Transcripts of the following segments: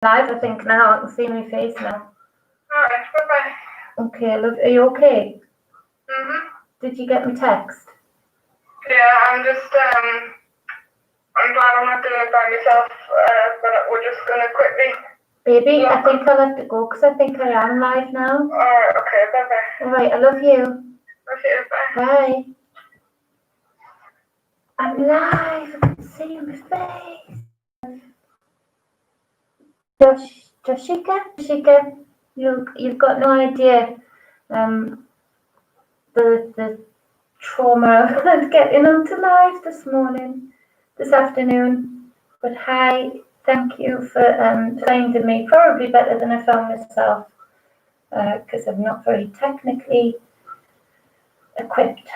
Live, I think now. I can see my face now. Alright, bye-bye. Okay, love. Are you okay? Mm-hmm. Did you get my text? Yeah, I'm glad I'm not doing it by myself, but we're just gonna quickly... Baby, I think I'll have to go because I think I am live now. Alright, okay, bye-bye. Alright, I love you. Love you, bye. Bye. I'm live. I can see my face. Joshika, you've got no idea the trauma of getting onto live this afternoon. But hi, thank you for finding me. Probably better than I found myself because I'm not very technically equipped.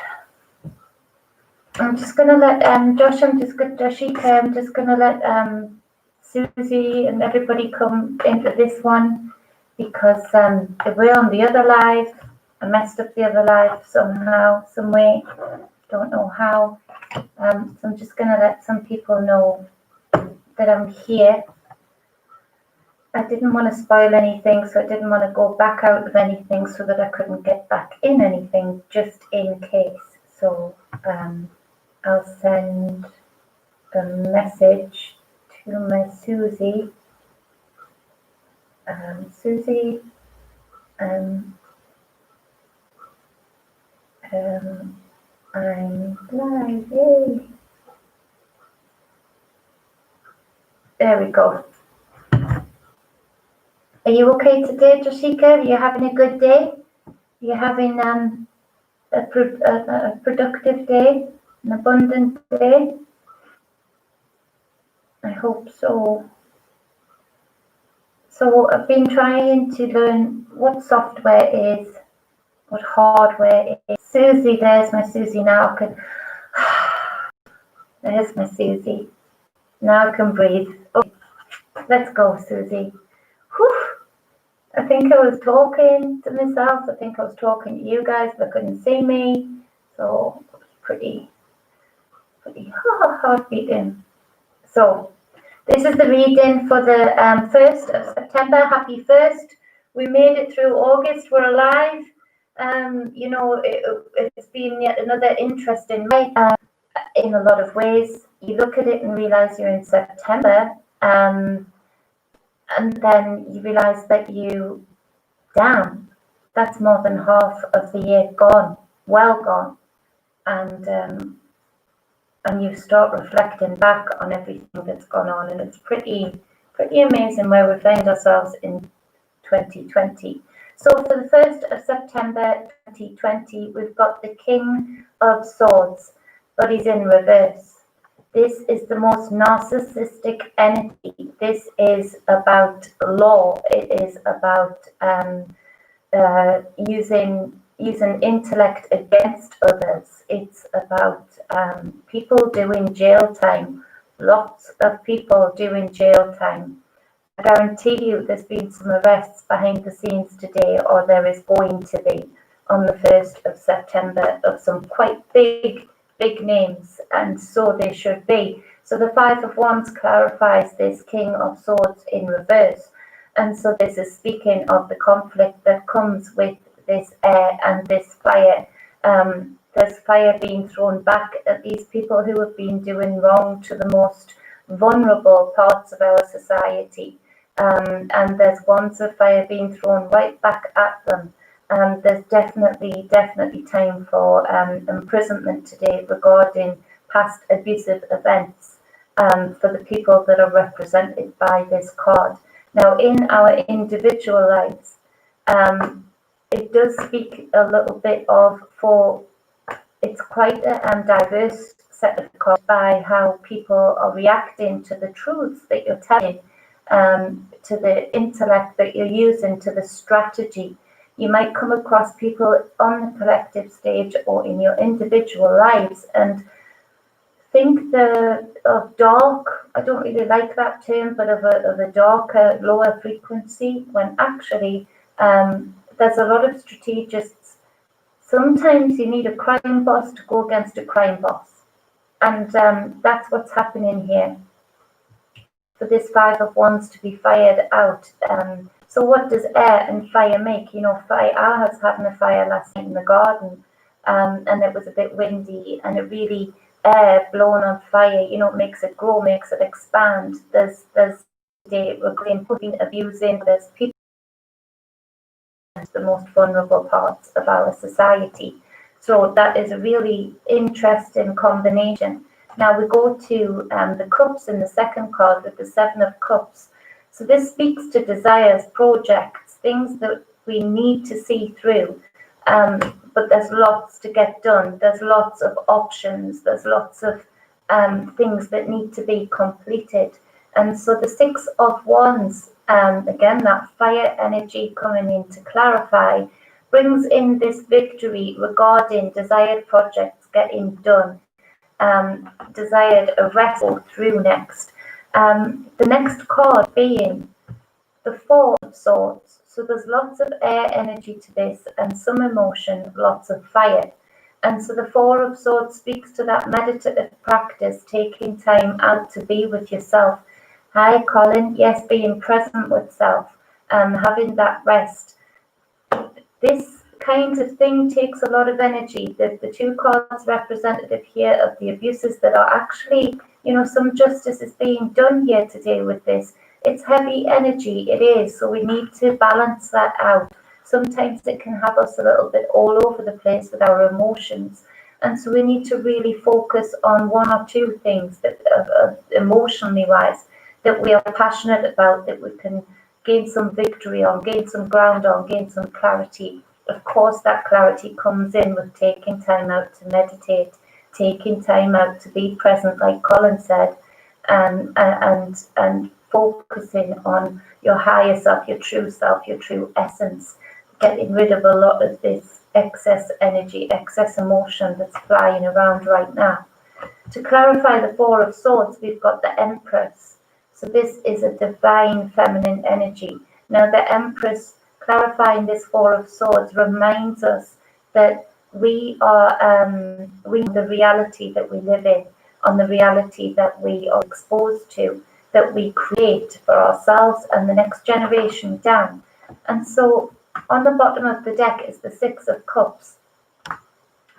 I'm just gonna let Joshika, I'm just gonna let Susie and everybody come into this one because they were on the other live. I messed up the other live somehow, some way. Don't know how. So I'm just gonna let some people know that I'm here. I didn't want to spoil anything, so I didn't want to go back out of anything so that I couldn't get back in anything, just in case. So I'll send a message to my Susie. Susie, I'm live, yay. There we go. Are you okay today, Joshika? Are you having a good day? Are you having a productive day, an abundant day? I hope so. So I've been trying to learn what software is, what hardware is. Susie, there's my Susie now. There's my Susie. Now I can breathe. Oh, let's go, Susie. Whew. I think I was talking to myself. I think I was talking to you guys, but couldn't see me. So it was pretty hard beating. So this is the reading for the 1st of September. Happy 1st. We made it through August. We're alive. You know, it's been yet another interesting night in a lot of ways. You look at it and realize you're in September, and then you realize that damn, that's more than half of the year gone, well gone. And you start reflecting back on everything that's gone on, and it's pretty amazing where we find ourselves in 2020. So for the 1st of September 2020, we've got the King of Swords, but he's in reverse. This is the most narcissistic energy. This is about law. It is about using intellect against others. It's about people doing jail time. Lots of people doing jail time. I guarantee you there's been some arrests behind the scenes today, or there is going to be on the 1st of September of some quite big names, and so they should be. So the Five of Wands clarifies this King of Swords in reverse. And so this is speaking of the conflict that comes with this air and this fire. There's fire being thrown back at these people who have been doing wrong to the most vulnerable parts of our society. And there's wands of fire being thrown right back at them. There's definitely time for imprisonment today regarding past abusive events for the people that are represented by this card. Now, in our individual lives, it does speak a little bit of, it's quite a diverse set of cards by how people are reacting to the truths that you're telling, to the intellect that you're using, to the strategy. You might come across people on the collective stage or in your individual lives and think of dark, I don't really like that term, but of a darker, lower frequency, when actually there's a lot of strategists. Sometimes you need a crime boss to go against a crime boss. And that's what's happening here. for this 5 of Wands to be fired out. So what does air and fire make? You know, fire, I was having a fire last night in the garden, and it was a bit windy, and it really, air blown on fire, you know, makes it grow, makes it expand. There's we're going putting, abusing, there's people, the most vulnerable parts of our society. So that is a really interesting combination. Now we go to the cups in the second card with the 7 of cups. So this speaks to desires, projects, things that we need to see through. But there's lots to get done. There's lots of options. There's lots of things that need to be completed. And so the 6 of Wands, again, that fire energy coming in to clarify, brings in this victory regarding desired projects getting done, desired arrest or through next. The next card being the 4 of Swords. So there's lots of air energy to this and some emotion, lots of fire. And so the 4 of Swords speaks to that meditative practice, taking time out to be with yourself. Hi, Colin. Yes, being present with self, having that rest. This kind of thing takes a lot of energy. The 2 cards representative here of the abuses that are actually, you know, some justice is being done here today with this. It's heavy energy, it is, so we need to balance that out. Sometimes it can have us a little bit all over the place with our emotions. And so we need to really focus on 1 or 2 things that emotionally wise, that we are passionate about, that we can gain some victory on, gain some ground on, gain some clarity. Of course, that clarity comes in with taking time out to meditate, taking time out to be present, like Colin said, and focusing on your higher self, your true essence, getting rid of a lot of this excess energy, excess emotion that's flying around right now. To clarify the 4 of Swords, we've got the Empress. So this is a divine feminine energy. Now the Empress, clarifying this 4 of Swords, reminds us that we are the reality that we live in, on the reality that we are exposed to, that we create for ourselves and the next generation down. And so on the bottom of the deck is the 6 of Cups.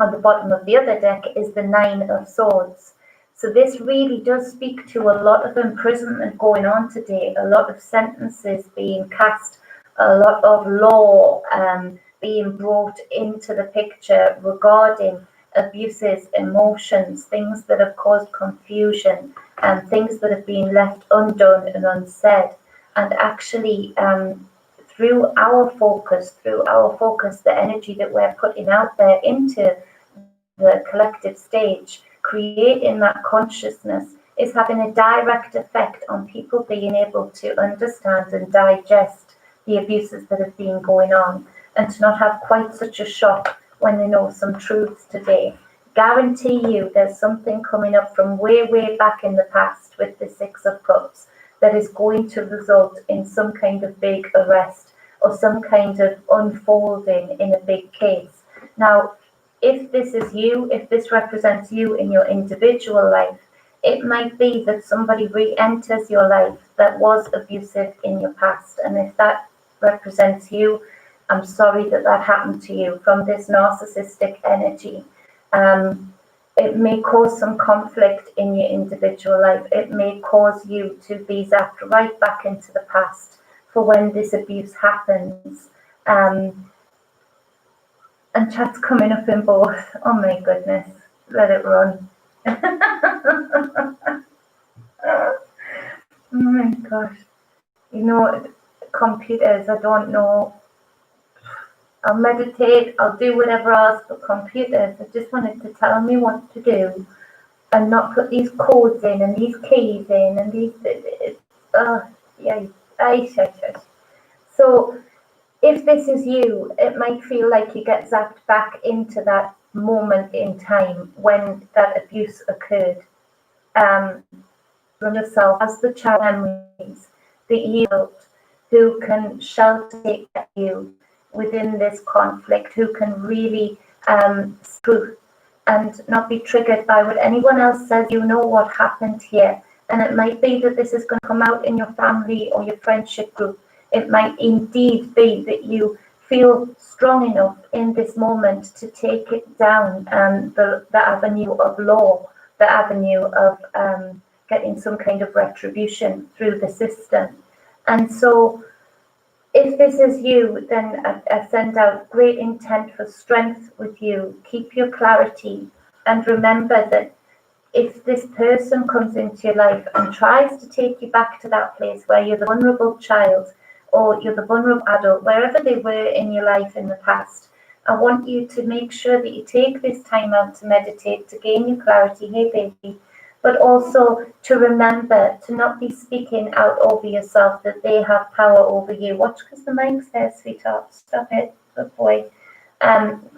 On the bottom of the other deck is the 9 of Swords. So this really does speak to a lot of imprisonment going on today, a lot of sentences being cast, a lot of law being brought into the picture regarding abuses, emotions, things that have caused confusion, and things that have been left undone and unsaid. And actually, through our focus, the energy that we're putting out there into the collective stage, creating that consciousness is having a direct effect on people being able to understand and digest the abuses that have been going on, and to not have quite such a shock when they know some truths today. Guarantee you there's something coming up from way, way back in the past with the 6 of Cups that is going to result in some kind of big arrest or some kind of unfolding in a big case. Now, if this is you, if this represents you in your individual life, it might be that somebody re-enters your life that was abusive in your past. And if that represents you, I'm sorry that that happened to you from this narcissistic energy. It may cause some conflict in your individual life. It may cause you to be zapped right back into the past for when this abuse happens. And chat's coming up in both. Oh my goodness, let it run. Oh my gosh. You know, computers, I don't know. I'll meditate, I'll do whatever else, but computers, I just wanted to tell me what to do and not put these codes in and these keys in and these, So if this is you, it might feel like you get zapped back into that moment in time when that abuse occurred. From yourself as the child memories, the yield, who can shelter you within this conflict, who can really truth and not be triggered by what anyone else says. You know what happened here, And it might be that this is going to come out in your family or your friendship group. It might indeed be that you feel strong enough in this moment to take it down the avenue of law, the avenue of getting some kind of retribution through the system. And so if this is you, then I send out great intent for strength with you. Keep your clarity and remember that if this person comes into your life and tries to take you back to that place where you're the vulnerable child or you're the vulnerable adult, wherever they were in your life in the past, I want you to make sure that you take this time out to meditate, to gain your clarity, hey baby, but also to remember to not be speaking out over yourself that they have power over you. Watch, because the mic's there, sweetheart. Stop it, good boy.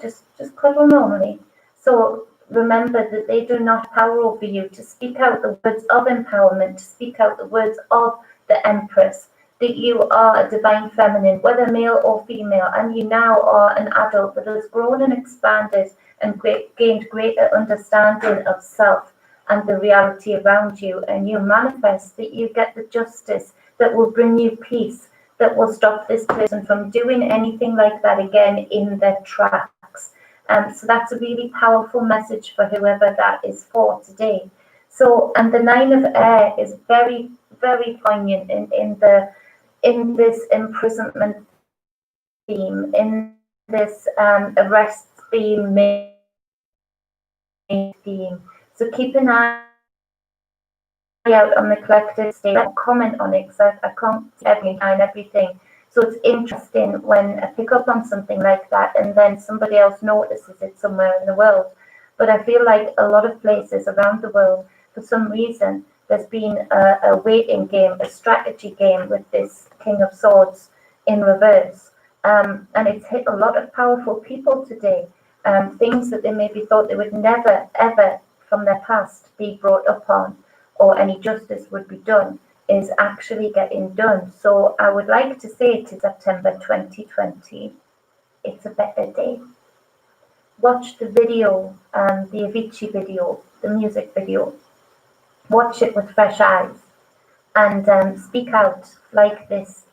Just cuddle normally. So remember that they do not have power over you, to speak out the words of empowerment, to speak out the words of the Empress, that you are a divine feminine, whether male or female, and you now are an adult that has grown and expanded and gained greater understanding of self and the reality around you, and you manifest that you get the justice that will bring you peace, that will stop this person from doing anything like that again in their tracks. So that's a really powerful message for whoever that is for today. So, and the 9 of Air is very, very poignant in this imprisonment theme, in this arrests being made theme. So keep an eye out on the collective state. I comment on it because I can't see everything. So it's interesting when I pick up on something like that and then somebody else notices it somewhere in the world. But I feel like a lot of places around the world, for some reason, there's been a waiting game, a strategy game with this King of Swords in reverse. And it's hit a lot of powerful people today. Things that they maybe thought they would never, ever from their past be brought upon, or any justice would be done, is actually getting done. So I would like to say to September 2020, it's a better day. Watch the video, the Avicii video, the music video. Watch it with fresh eyes and speak out like this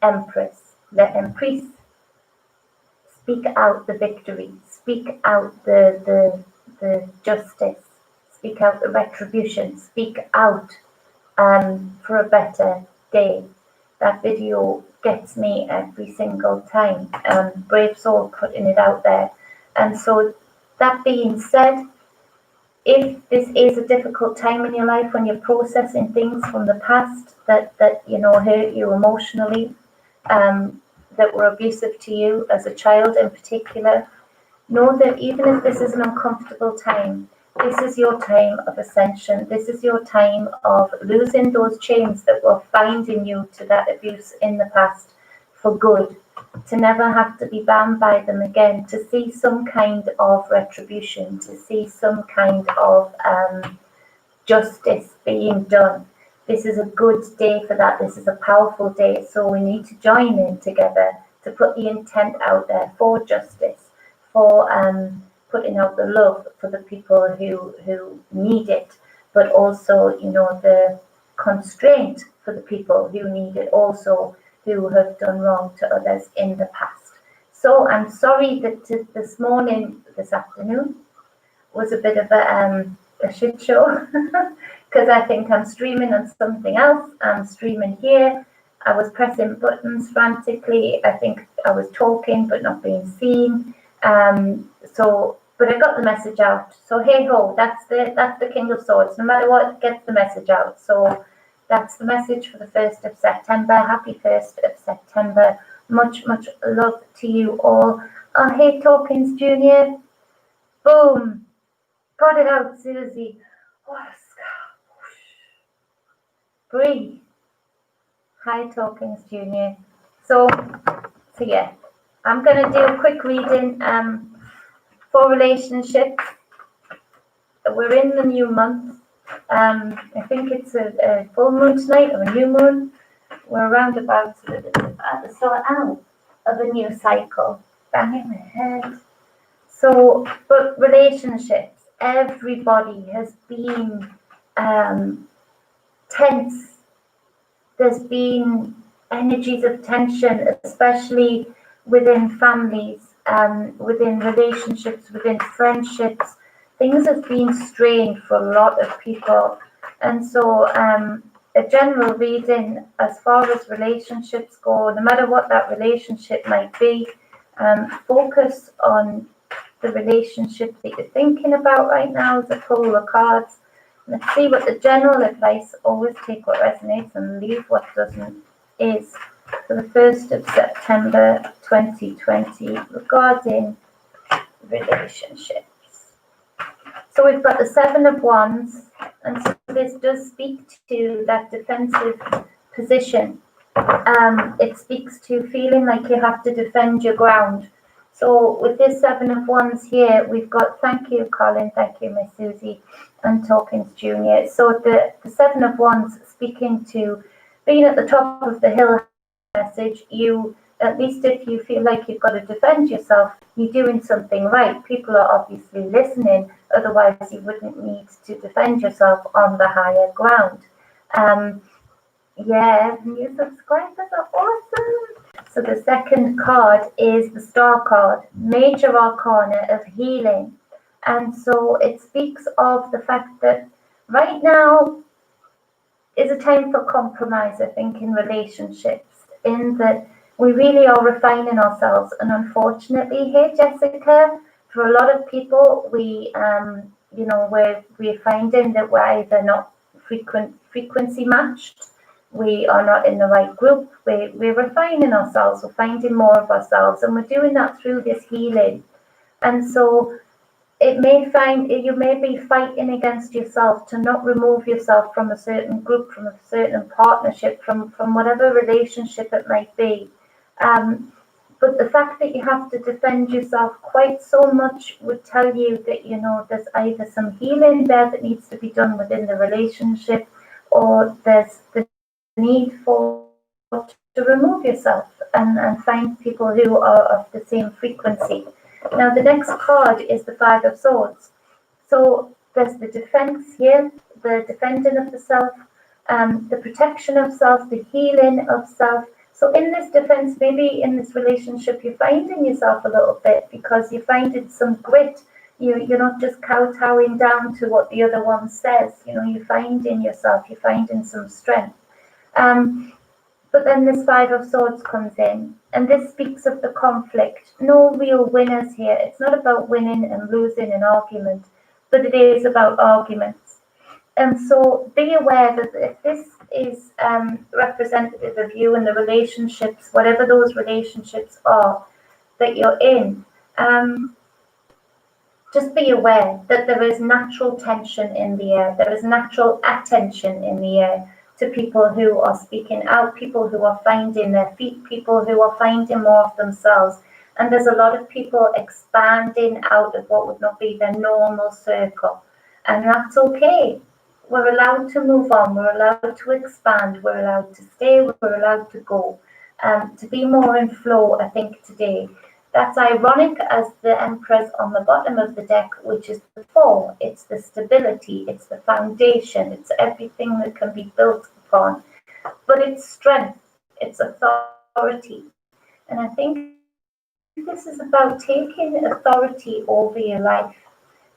Empress, the Empress. Speak out the victory, speak out the justice, speak out the retribution, speak out for a better day. That video gets me every single time. Brave soul putting it out there. And so that being said, if this is a difficult time in your life when you're processing things from the past that hurt you emotionally, that were abusive to you as a child in particular, know that even if this is an uncomfortable time, this is your time of ascension. This is your time of losing those chains that were binding you to that abuse in the past for good, to never have to be bound by them again, to see some kind of retribution, to see some kind of justice being done. This is a good day for that. This is a powerful day. So we need to join in together to put the intent out there for justice, for putting out the love for the people who need it, but also, the constraint for the people who need it also, who have done wrong to others in the past. So I'm sorry that this afternoon, was a bit of a shit show because I think I'm streaming on something else. I'm streaming here. I was pressing buttons frantically. I think I was talking but not being seen. But I got the message out. So hey ho, that's the King of Swords. No matter what, gets the message out. So that's the message for the 1st of September. Happy 1st of September. Much, much love to you all. Oh, hey Tokens Jr. Boom. Got it out, Susie. Oh, breathe. Hi, Tokens Jr. So yeah, I'm gonna do a quick reading for relationships. We're in the new month. I think it's a full moon tonight or a new moon. We're around about at the start out of a new cycle. Banging my head. So, but relationships, everybody has been tense. There's been energies of tension, especially within families, within relationships, within friendships. Things have been strained for a lot of people. And so a general reading as far as relationships go, no matter what that relationship might be, focus on the relationship that you're thinking about right now as a pull the cards. Let's see what the general advice, always take what resonates and leave what doesn't, is for the 1st of September 2020 regarding relationships. So we've got the 7 of Wands, and so this does speak to that defensive position. It speaks to feeling like you have to defend your ground. So with this 7 of Wands here, we've got, thank you, Colin, thank you, Miss Susie, and Talkins Jr. So the 7 of Wands speaking to being at the top of the hill message, you, at least if you feel like you've got to defend yourself, you're doing something right. People are obviously listening, otherwise you wouldn't need to defend yourself on the higher ground. Yeah, new subscribers are awesome. So the second card is the Star card, Major Arcana of healing. And so it speaks of the fact that right now is a time for compromise, I think, in relationships, in that we really are refining ourselves. And unfortunately, hey, Jessica, for a lot of people, we're finding that we're either not frequency matched, we are not in the right group, we're refining ourselves, we're finding more of ourselves, and we're doing that through this healing. And so you may be fighting against yourself to not remove yourself from a certain group, from a certain partnership, from whatever relationship it might be. But the fact that you have to defend yourself quite so much would tell you that, there's either some healing there that needs to be done within the relationship, or there's the need for to remove yourself and find people who are of the same frequency. Now, the next card is the 5 of Swords. So there's the defense here, the defending of the self, the protection of self, the healing of self. So in this defense, maybe in this relationship, you're finding yourself a little bit because you're finding some grit. You're not just kowtowing down to what the other one says. You're finding yourself, you're finding some strength. But then this 5 of Swords comes in, and this speaks of the conflict. No real winners here. It's not about winning and losing an argument, but it is about arguments. And so be aware that if this is representative of you and the relationships, whatever those relationships are that you're in, just be aware that there is natural tension in the air. There is natural attention in the air to people who are speaking out, people who are finding their feet, people who are finding more of themselves. And there's a lot of people expanding out of what would not be their normal circle. And that's okay. We're allowed to move on. We're allowed to expand. We're allowed to stay. We're allowed to go. To be more in flow, I think, today. That's ironic as the Empress on the bottom of the deck, which is the 4. It's the stability, it's the foundation, it's everything that can be built upon. But it's strength, it's authority. And I think this is about taking authority over your life,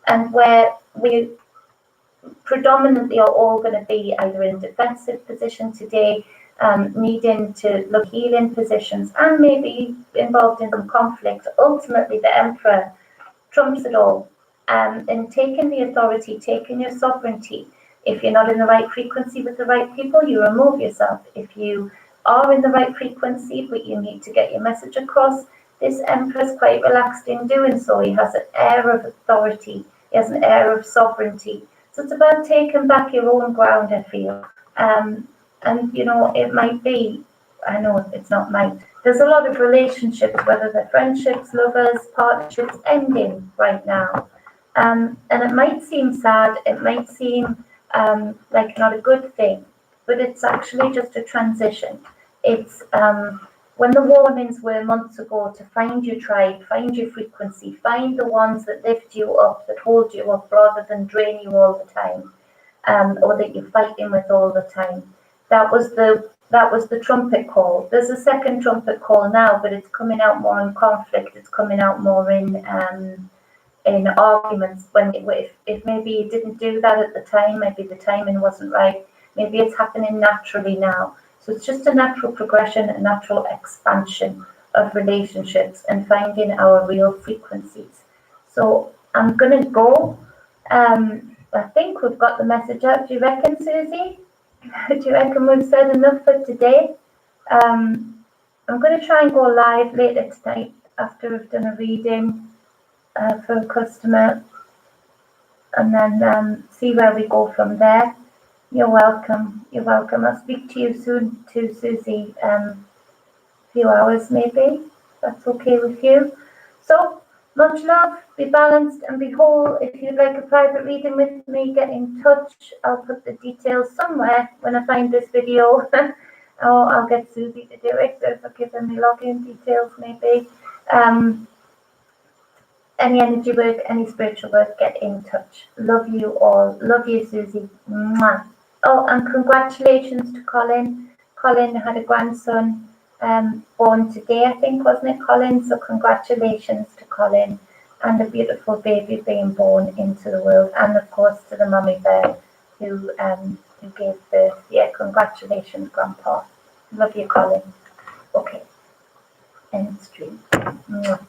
and where we predominantly are all going to be either in defensive position today, needing to look healing positions, and maybe involved in some conflict. Ultimately, the Emperor trumps it all. In taking the authority, taking your sovereignty. If you're not in the right frequency with the right people, you remove yourself. If you are in the right frequency, but you need to get your message across, this Emperor is quite relaxed in doing so. He has an air of authority. He has an air of sovereignty. So it's about taking back your own ground, I feel. And, it might be, I know it's not might, there's a lot of relationships, whether they're friendships, lovers, partnerships, ending right now. And it might seem sad, it might seem like not a good thing, but it's actually just a transition. It's when the warnings were months ago to find your tribe, find your frequency, find the ones that lift you up, that hold you up rather than drain you all the time. or that you're fighting with all the time. That was the trumpet call. There's a second trumpet call now, but it's coming out more in conflict. It's coming out more in arguments. If maybe you didn't do that at the time, maybe the timing wasn't right. Maybe it's happening naturally now. So it's just a natural progression, a natural expansion of relationships and finding our real frequencies. So I'm going to go. I think we've got the message out. Do you reckon, Susie? Do you reckon we've said enough for today? I'm going to try and go live later tonight after we've done a reading for a customer, and then see where we go from there. You're welcome. You're welcome. I'll speak to you soon too, Susie. A few hours maybe. That's okay with you. So much love. Be balanced and be whole. If you'd like a private reading with me, get in touch. I'll put the details somewhere when I find this video. Or I'll get Susie to do it. So if I give them the login details, maybe. Any energy work, any spiritual work, get in touch. Love you all. Love you, Susie. Mwah. Oh, and congratulations to Colin. Colin had a grandson born today, I think, wasn't it, Colin? So congratulations to Colin and a beautiful baby being born into the world. And, of course, to the mummy bear who gave birth. Yeah, congratulations, Grandpa. Love you, Colin. Okay. End stream. Mwah.